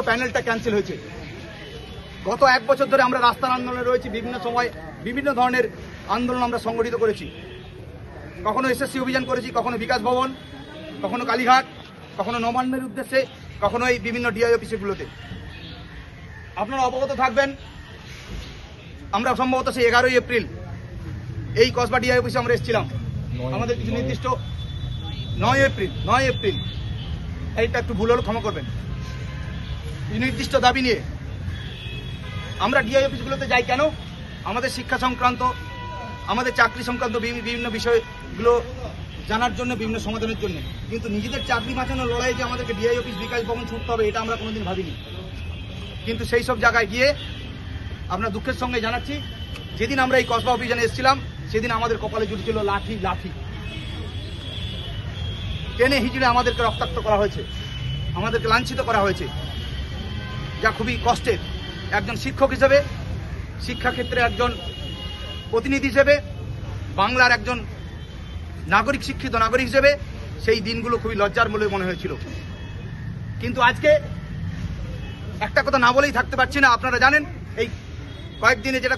প্যানেলটা ক্যান্সেল হয়েছে। গত 1 বছর ধরে আমরা রাস্তার আন্দোলনে রয়েছি, বিভিন্ন সময় বিভিন্ন ধরনের আন্দোলন আমরা সংগঠিত করেছি। কখনো এসএসসি অভিযান করেছি, কখনো বিকাশ ভবন, কখনো কালীঘাট, কখনো নবান্নের উদ্দেশ্যে, কখনো এই বিভিন্ন ডিআই অফিসগুলোতে। আপনারা অবগত থাকবেন, আমরা সম্ভবত সেই 11ই এপ্রিল এই কসবা ডিআই অফিসে আমরা এসেছিলাম। আমাদের কিছু নির্দিষ্ট 9 এপ্রিল এইটা একটু ভুল হলো ক্ষমা করবেন, নির্দিষ্ট দাবি নিয়ে আমরা ডিআই অফিসগুলোতে যাই। কেন? আমাদের শিক্ষা সংক্রান্ত, আমাদের চাকরি সংক্রান্ত বিভিন্ন বিষয়গুলো জানার জন্য, বিভিন্ন সমাধানের জন্য। কিন্তু নিজেদের চাকরি বাঁচানোর লড়াইয়ে যে আমাদেরকে ডিআই অফিস, বিকাশ ভবন ছুটতে হবে, এটা আমরা কোনোদিন ভাবিনি। কিন্তু সেই সব জায়গায় গিয়ে আমরা দুঃখের সঙ্গে জানাচ্ছি, যেদিন আমরা এই কসবা অভিযানে এসেছিলাম সেদিন আমাদের কপালে জুটেছিল লাঠি। টেনে হিচড়ে আমাদেরকে রক্তাক্ত করা হয়েছে, আমাদেরকে লাঞ্ছিত করা হয়েছে, যা খুবই কষ্টের। একজন শিক্ষক হিসেবে, শিক্ষাক্ষেত্রে একজন প্রতিনিধি হিসেবে, বাংলার একজন নাগরিক, শিক্ষিত নাগরিক হিসেবে সেই দিনগুলো খুবই লজ্জার বলে মনে হয়েছিল। কিন্তু আজকে একটা কথা না বলেই থাকতে পারছি না। আপনারা জানেন এই কয়েকদিনে যেটা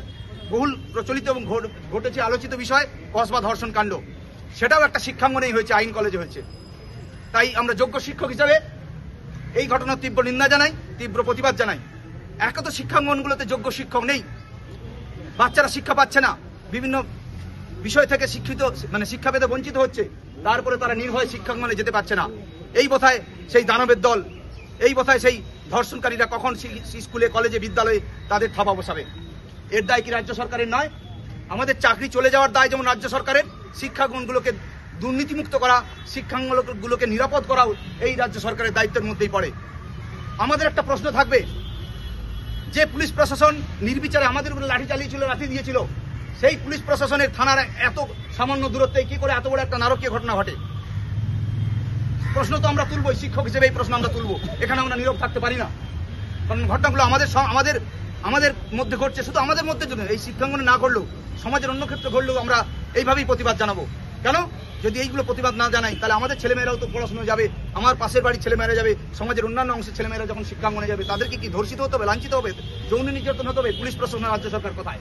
বহুল প্রচলিত এবং ঘটেছে আলোচিত বিষয় কসবা ধর্ষণ কাণ্ড, সেটাও একটা শিক্ষাঙ্গনেই হয়েছে, আইন কলেজে হয়েছে। তাই আমরা যোগ্য শিক্ষক হিসাবে এই ঘটনার তীব্র নিন্দা জানাই, তীব্র প্রতিবাদ জানাই। এক তো শিক্ষাঙ্গনগুলোতে যোগ্য শিক্ষক নেই, বাচ্চারা শিক্ষা পাচ্ছে না, বিভিন্ন বিষয় থেকে শিক্ষা পেতে বঞ্চিত হচ্ছে, তারপরে তারা নির্ভয়ে শিক্ষাঙ্গনে যেতে পারছে না। এই কথায় সেই দানবের দল, এই কথায় সেই ধর্ষণকারীরা কখন স্কুলে, কলেজে, বিদ্যালয়ে তাদের থাবা বসাবে? এর দায় কি রাজ্য সরকারের নয়? আমাদের চাকরি চলে যাওয়ার দায় যেমন রাজ্য সরকারের, শিক্ষাঙ্গনগুলোকে দুর্নীতিমুক্ত করা, শিক্ষাঙ্গনগুলোকে নিরাপদ করাও এই রাজ্য সরকারের দায়িত্বের মধ্যেই পড়ে। আমাদের একটা প্রশ্ন থাকবে, যে পুলিশ প্রশাসন নির্বিচারে আমাদের উপরে লাঠি চালিয়েছিল, লাঠি দিয়েছিল, সেই পুলিশ প্রশাসনের থানার এত সামান্য দূরত্বে কি করে এত বড় একটা নারকীয় ঘটনা ঘটে? প্রশ্ন তো আমরা তুলবো, শিক্ষক হিসেবে এই প্রশ্ন আমরা তুলবো। এখানে আমরা নীরব থাকতে পারি না, কারণ ঘটনাগুলো আমাদের মধ্যে ঘটছে। শুধু আমাদের মধ্যে জন্য, এই শিক্ষাঙ্গনে না ঘটলেও সমাজের অন্য ক্ষেত্রে ঘটলেও আমরা এইভাবেই প্রতিবাদ জানাবো। কেন? যদি এইগুলো প্রতিবাদ না জানাই তাহলে আমাদের ছেলেমেয়েরাও তো পড়াশোনা যাবে, আমার পাশের বাড়ির ছেলেমেয়েরা যাবে, সমাজের অন্যান্য অংশের ছেলেমেয়েরা যখন শিক্ষাঙ্গনে যাবে তাদেরকে কি ধর্ষিত হতে হবে, লাঞ্ছিত হবে, যৌন নির্যাতন হতে হবে? পুলিশ প্রশাসন, রাজ্য সরকার কোথায়?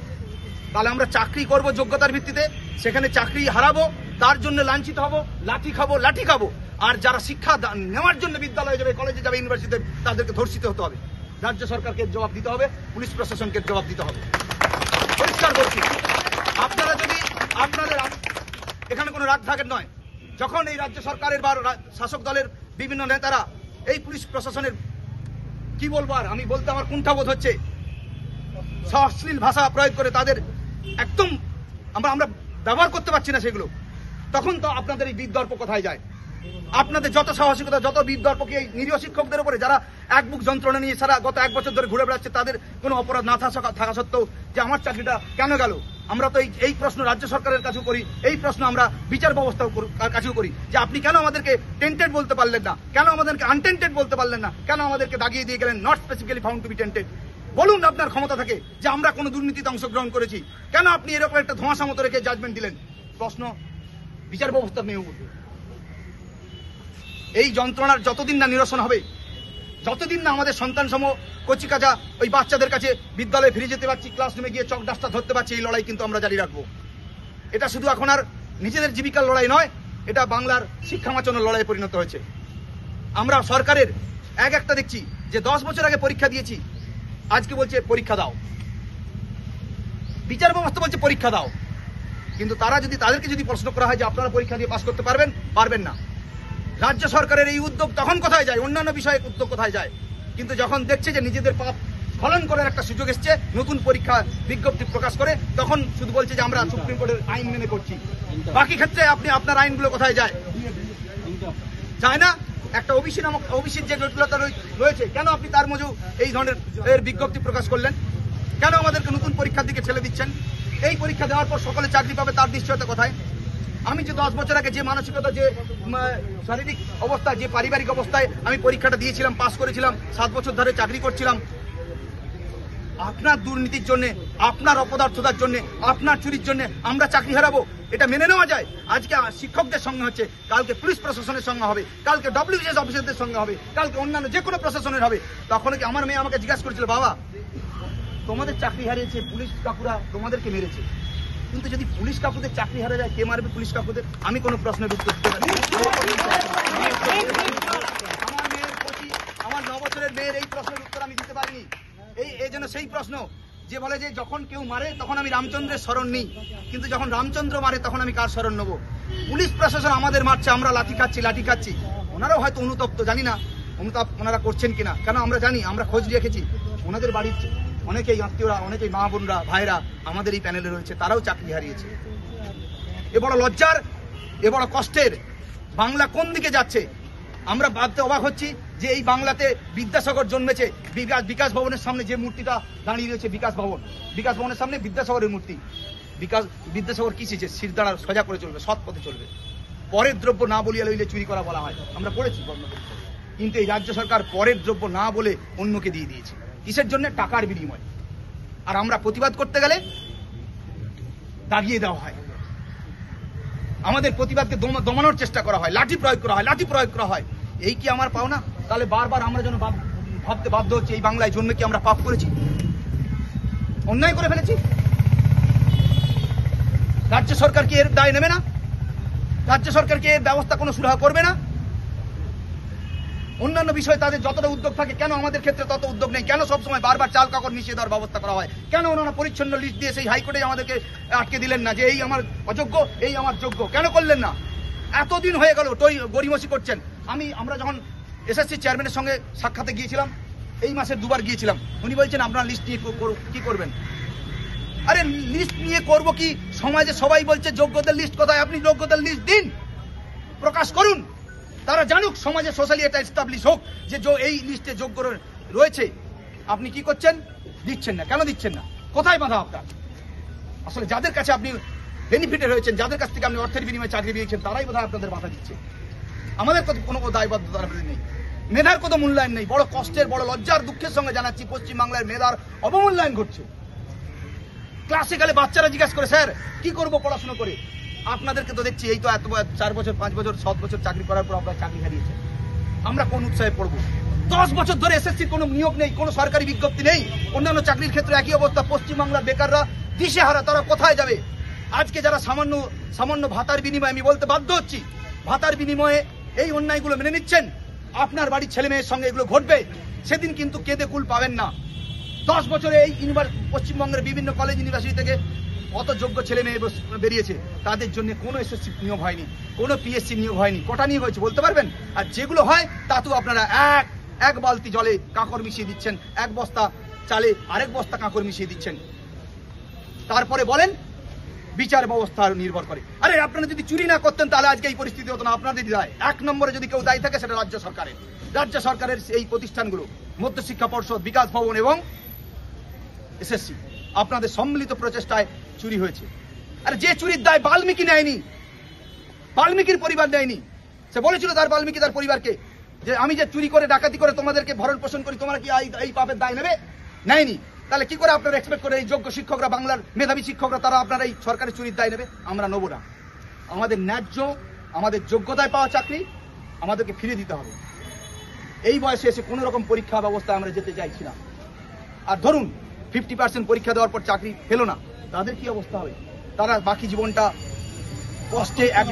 তাহলে আমরা চাকরি করব যোগ্যতার ভিত্তিতে, সেখানে চাকরি হারাবো, তার জন্য লাঞ্ছিত হব, লাঠি খাবো। আর যারা শিক্ষা নেওয়ার জন্য বিদ্যালয়ে যাবে, কলেজে যাবে, ইউনিভার্সিটিতে, তাদেরকে ধর্ষিত হতে হবে। রাজ্য সরকারকে জবাব দিতে হবে, পুলিশ প্রশাসনকে জবাব দিতে হবে। পরিষ্কার করছি, আপনারা যদি আপনাদের এখানে কোনো রাগ থাকেন নয়, যখন এই রাজ্য সরকারের বা শাসক দলের বিভিন্ন নেতারা এই পুলিশ প্রশাসনের, কি বলবো আর, আমি বলতে আমার কুণ্ঠাবোধ হচ্ছে, অশ্লীল ভাষা প্রয়োগ করে তাদের একদম আমরা ব্যবহার করতে পারছি না সেগুলো, তখন তো আপনাদের এই বিদ্যর্প কোথায় যায়? আপনাদের যত সাহসিকতা, যত বিদ্যর্প কি এই নিরীহ শিক্ষকদের উপরে, যারা এক বুক যন্ত্রণা নিয়ে সারা গত 1 বছর ধরে ঘুরে বেড়াচ্ছে, তাদের কোনো অপরাধ না থাকা সত্ত্বেও যে আমার চাকরিটা কেন গেল? আমরা তো এই প্রশ্ন রাজ্য সরকারের কাছেও করি, এই প্রশ্ন আমরা বিচার ব্যবস্থার কাছেও করি, যে আপনি কেন আমাদেরকে টেন্টেড বলতে পারলেন না, কেন আমাদেরকে আনটেন্টেড বলতে পারলেন না, কেন আমাদেরকে দাগিয়ে দিয়ে গেলেন not specifically found to be tainted? বলুন আপনার ক্ষমতা থাকে যে আমরা কোনো দুর্নীতিতে অংশগ্রহণ করেছি, কেন আপনি এরকম একটা ধোঁয়াশা মতো রেখে জাজমেন্ট দিলেন? প্রশ্ন বিচার ব্যবস্থা নিয়েও উঠবে। এই যন্ত্রণার যতদিন না নিরসন হবে, যতদিন না আমাদের সন্তান সম কচিকাচা ওই বাচ্চাদের কাছে বিদ্যালয়ে ফিরে যেতে পারছি, ক্লাসরুমে গিয়ে চক ডাস্টার ধরতে পারছি, এই লড়াই কিন্তু আমরা জারি রাখবো। এটা শুধু এখন আর নিজেদের জীবিকার লড়াই নয়, এটা বাংলার শিক্ষা বাঁচানোর লড়াইয়ে পরিণত হয়েছে। আমরা সরকারের একটা দেখছি যে 10 বছর আগে পরীক্ষা দিয়েছি, আজকে বলছে পরীক্ষা দাও, বিচার ব্যবস্থা বলছে পরীক্ষা দাও, কিন্তু তাদেরকে যদি প্রশ্ন করা হয় যে আপনারা পরীক্ষা দিয়ে পাস করতে পারবেন না, রাজ্য সরকারের এই উদ্যোগ তখন কোথায় যায়? অন্যান্য বিষয়ে উদ্যোগ কোথায় যায়? কিন্তু যখন দেখছে যে নিজেদের পাপ স্খলন করার একটা সুযোগ এসছে, নতুন পরীক্ষা বিজ্ঞপ্তি প্রকাশ করে, তখন শুধু বলছে যে আমরা সুপ্রিম কোর্টের আইন মেনে করছি। বাকি ক্ষেত্রে আপনার আইনগুলো কোথায় যায়? যায় না। একটা ওবিসির যে জটিলতা রয়েছে, কেন আপনি তার মধ্যে এই ধরনের বিজ্ঞপ্তি প্রকাশ করলেন? কেন আমাদেরকে নতুন পরীক্ষার দিকে ঠেলে দিচ্ছেন? এই পরীক্ষা দেওয়ার পর সকলে চাকরি পাবে, তার নিশ্চয়তা কোথায়? আমি যে 10 বছর আগে যে মানসিকতা, যে শারীরিক অবস্থায়, যে পারিবারিক অবস্থায় আমি পরীক্ষাটা দিয়েছিলাম, পাস করেছিলাম, 7 বছর ধরে চাকরি করছিলাম, আপনার দুর্নীতির জন্য, আপনার অপদার্থতার জন্য, আপনার চুরির জন্য আমরা চাকরি হারাবো? এটা মেনে নেওয়া যায়? আজকে শিক্ষকদের সঙ্গে হচ্ছে, কালকে পুলিশ প্রশাসনের সঙ্গে হবে, কালকে ডব্লিউবিসিএস অফিসারদের সঙ্গে হবে, কালকে অন্যান্য যে কোনো প্রশাসনের হবে। তখন কি আমার মেয়ে আমাকে জিজ্ঞাসা করেছিল, বাবা তোমাদের চাকরি হারিয়েছে, পুলিশ কাকুরা তোমাদেরকে মেরেছে, কিন্তু যদি পুলিশ কাকুদের চাকরি হারা যায়, কে মারবে পুলিশ কাকুদের? আমি কোনো প্রশ্নের উত্তর দিতে পারি? আমার মেয়ের প্রতি, আমার 9 বছরের মেয়ের এই প্রশ্নের উত্তর আমি দিতে পারিনি। এই জন্য সেই প্রশ্ন যে বলে যে যখন কেউ মারে তখন আমি রামচন্দ্রের শরণ নিই, কিন্তু যখন রামচন্দ্র মারে তখন আমি কার শরণ নেব? পুলিশ প্রশাসন আমাদের মারছে, আমরা লাঠি খাচ্ছি। ওনারাও হয়তো অনুতপ্ত, জানি না অনুতাপ ওনারা করছেন কিনা, কেন আমরা জানি, আমরা খোঁজ রেখেছি। ওনাদের বাড়ির অনেকেই আত্মীয়রা, অনেকেই মা বোনরা, ভাইরা আমাদের এই প্যানেলে রয়েছে, তারাও চাকরি হারিয়েছে। এ বড় লজ্জার, এ বড় কষ্টের। বাংলা কোন দিকে যাচ্ছে? আমরা ভাবতে অবাক হচ্ছি যে এই বাংলাতে বিদ্যাসাগর জন্মেছে। বিকাশ ভবনের সামনে যে মূর্তিটা দাঁড়িয়ে রয়েছে, বিকাশ ভবনের সামনে বিদ্যাসাগরের মূর্তি। বিদ্যাসাগর কি শিখছে? শিরদাঁড়া সোজা করে চলবে, সৎ পথে চলবে। পরের দ্রব্য না বলিয়া লইলে চুরি করা বলা হয়, আমরা পড়েছি। কিন্তু এই রাজ্য সরকার পরের দ্রব্য না বলে অন্যকে দিয়ে দিয়েছে। কিসের জন্য? টাকার বিনিময়। আর আমরা প্রতিবাদ করতে গেলে দাগিয়ে দেওয়া হয়, আমাদের প্রতিবাদকে দমানোর চেষ্টা করা হয়, লাঠি প্রয়োগ করা হয়। এই কি আমার পাওনা? তাহলে বারবার আমরা যেন ভাবতে বাধ্য হচ্ছে, এই বাংলায় জন্মে কি আমরা পাপ করেছি, অন্যায় করে ফেলেছি? রাজ্য সরকার কি এর দায় নেবে না? রাজ্য সরকার কি এর ব্যবস্থা কোনো সুরাহা করবে না? অন্যান্য বিষয়ে তাদের যতটা উদ্যোগ থাকে, কেন আমাদের ক্ষেত্রে তত উদ্যোগ নেই? কেন সবসময় বারবার চাল কাকড় মিশিয়ে দেওয়ার ব্যবস্থা করা হয়? কেন ওনারা পরিচ্ছন্ন লিস্ট দিয়ে সেই হাইকোর্টে আমাদেরকে আটকে দিলেন না যে এই আমার অযোগ্য, এই আমার যোগ্য? কেন করলেন না? এতদিন হয়ে গেল গড়িমসি করছেন। আমরা যখন এসএসসি চেয়ারম্যানের সঙ্গে সাক্ষাতে গিয়েছিলাম, এই মাসের 2বার গিয়েছিলাম, উনি বলছেন আপনারা লিস্ট নিয়ে কি করবেন? আরে লিস্ট নিয়ে করব কি? সমাজে সবাই বলছে যোগ্যদের লিস্ট কোথায়? আপনি যোগ্যদের লিস্ট দিন, প্রকাশ করুন, তারা জানুক, সমাজে সোশ্যালি এটা এস্টাবলিশ হোক যে এই লিস্টে যোগ্য রয়েছে। আপনি কি করছেন? দিচ্ছেন না। কেন দিচ্ছেন না? কোথায় বাধা আপনার? আসলে যাদের কাছে আপনি বেনিফিটে রয়েছেন, যাদের কাছ থেকে আপনি অর্থের বিনিময়ে চাকরি পেয়েছেন, তারাই বোধহয় আপনাদের বাধা দিচ্ছে। আমাদের কোনো দায়বদ্ধতা নেই, মেধার কোনো মূল্যায়ন নেই। বড় কষ্টের, বড় লজ্জার, দুঃখের সঙ্গে জানাচ্ছি, পশ্চিমবাংলার মেধার অবমূল্যায়ন ঘটছে। ক্লাসে গেলে বাচ্চারা জিজ্ঞাসা করে, স্যার কি করবো পড়াশোনা করে? আপনাদেরকে তো দেখছি এই তো এত 4 বছর 5 বছর 7 বছর চাকরি করার পর আপনারা চাকরি হারিয়েছেন। আমরা কোন উৎসাহে পড়বো? 10 বছর ধরে এসএসসির কোনো নিয়োগ নেই, কোনো সরকারি বিজ্ঞপ্তি নেই। অন্যান্য চাকরির ক্ষেত্রে একই অবস্থা। পশ্চিমবাংলার বেকাররা দিশেহারা, তারা কোথায় যাবে? আজকে যারা সামান্য ভাতার বিনিময়ে, আমি বলতে বাধ্য হচ্ছি, ভাতার বিনিময়ে এই অন্যায়গুলো মেনে নিচ্ছেন, আপনার বাড়ির ছেলে মেয়ের সঙ্গে এগুলো ঘটবে, সেদিন কিন্তু কেঁদে কুল পাবেন না। 10 বছরে এই পশ্চিমবঙ্গের বিভিন্ন কলেজ ইউনিভার্সিটি থেকে অত যোগ্য ছেলে মেয়ে বেরিয়েছে, তাদের জন্য কোনো এসএসসি নিয়োগ হয়নি, কোনো পিএসসি নিয়োগ হয়নি। কটা নিয়োগ হয়েছে বলতে পারবেন? আর যেগুলো হয় তাতেও আপনারা এক বালতি জলে কাঁকড় মিশিয়ে দিচ্ছেন, 1 বস্তা চালে আরেক বস্তা কাঁকড় মিশিয়ে দিচ্ছেন। তারপরে বলেন বিচার ব্যবস্থা নির্ভর করে। আরে আপনারা যদি চুরি না করতেন তাহলে আজকে এই পরিস্থিতি হতো না। আপনাদের দায়, 1 নম্বরে যদি কেউ দায়ী থাকে সেটা রাজ্য সরকারের। রাজ্য সরকারের এই প্রতিষ্ঠানগুলো, মধ্যশিক্ষা পর্ষদ, বিকাশ ভবন এবং এসএসসি, আপনাদের সম্মিলিত প্রচেষ্টায় চুরি হয়েছে। আর যে চুরির দায় বাল্মীকি নেয়নি, বাল্মীকির পরিবার নেয়নি। সে বলেছিল বাল্মীকি তার পরিবারকে যে আমি যে চুরি করে ডাকাতি করে তোমাদেরকে ভরণ পোষণ করি, তোমরা কি এই পাপের দায় নেবে? নেয়নি। তাহলে কি করে আপনারা এক্সপেক্ট করে এই যোগ্য শিক্ষকরা, বাংলার মেধাবী শিক্ষকরা, তারা আপনারা এই সরকারি চুরির দায় নেবে? আমরা নেব না। আমাদের ন্যায্য, আমাদের যোগ্যতায় পাওয়া চাকরি আমাদেরকে ফিরে দিতে হবে। এই বয়সে এসে কোনো রকম পরীক্ষা ব্যবস্থায় আমরা যেতে চাইছি না। আর ধরুন 50% পরীক্ষা দেওয়ার পর চাকরি পেল না, তাদের কি অবস্থা হবে? তারা বাকি জীবনটা কষ্টে একদম